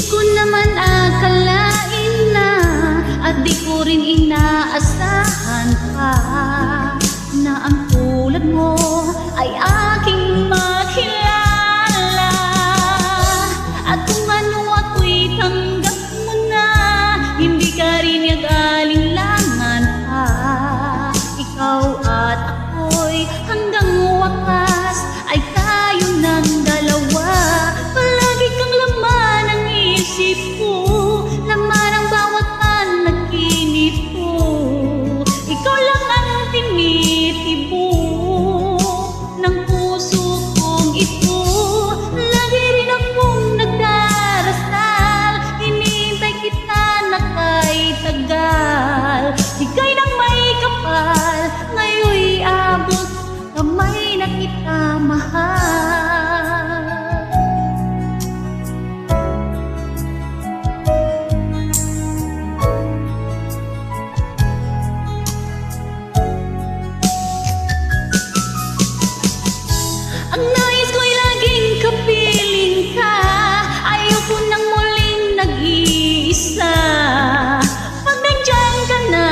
ko naman akalain na at di ko rin inaasahan pa na ang tulad mo ay aking makilala. At kung ano ako'y tanggap mo na, hindi ka rin nag-alinlangan pa. Ikaw at ako'y hanggang wakas ay tayo ng dalawa. Palagi kang laman ng isip ko, laman ang bawat panaginip ko. Ikaw lang ang tinitibok ng puso kong ito. Lagi rin akong nagdarasal, hinihintay kita na kahit tagal. Bigay ng may kapal, ngayon'y abot kamay na kita mahal. Ang nais ko'y laging kapiling ka, ayoko nang muling nag-iisa. Pag nandyan ka na,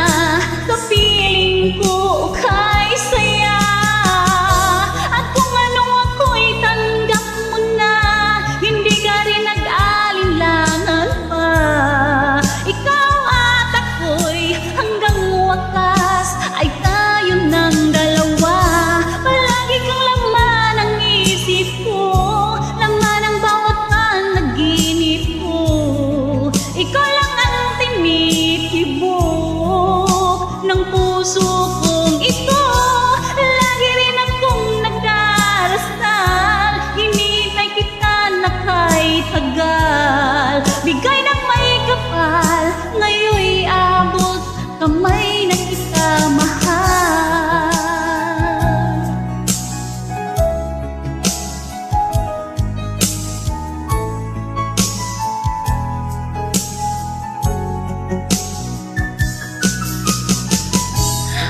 sa piling ko kay saya. At kung ano ako'y tanggap mo na, hindi ka rin nag-alinlangan pa. Ikaw at ako'y hanggang wakas ay tayo ng dalawa. Palagi kang laman ang isip ko, laman ang bawat panaginip ko. Ikaw lang ang tinitibok ng puso kong ito. Lagi rin akong nagdarasal, hinihintay kita na kahit tagal. Bigay ng may kapal, ngayon'y abot kamay na kita mahal.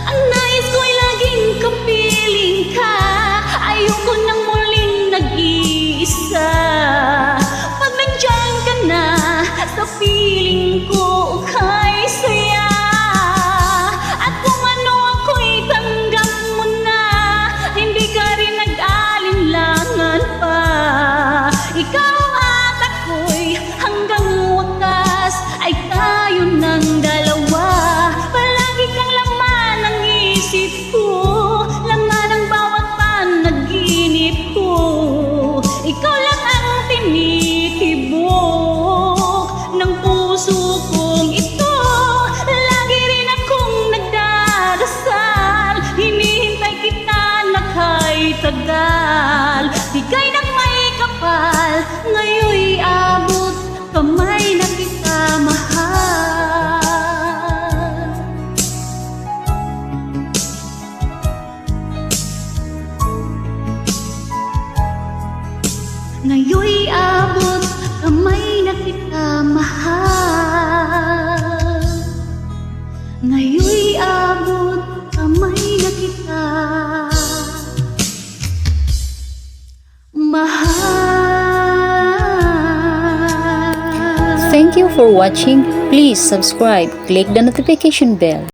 Ang nais ko'y laging kapiling ka, ayoko nang muling nag-iisa. Pag nandyan ka na, sa piling ko kay saya. At kung ano ako'y tanggap mo na, hindi ka rin nag-alinlangan pa. Ikaw at ako'y hanggang wakas ay tayo ng dalawa. Palagi kang laman ng isip ko, laman ang bawat panaginip ko. Ikaw lang ang tinitibok ng puso kong ito. Lagi rin akong nagdarasal, hinihintay kita na kahit tagal. Bigay ng may kapal, ngayon'y abot kamay na kita mahal. Ngayon'y abot kamay na kita mahal. Ngayon'y abot kamay na kita mahal. Thank you for watching. Please subscribe, click the notification bell.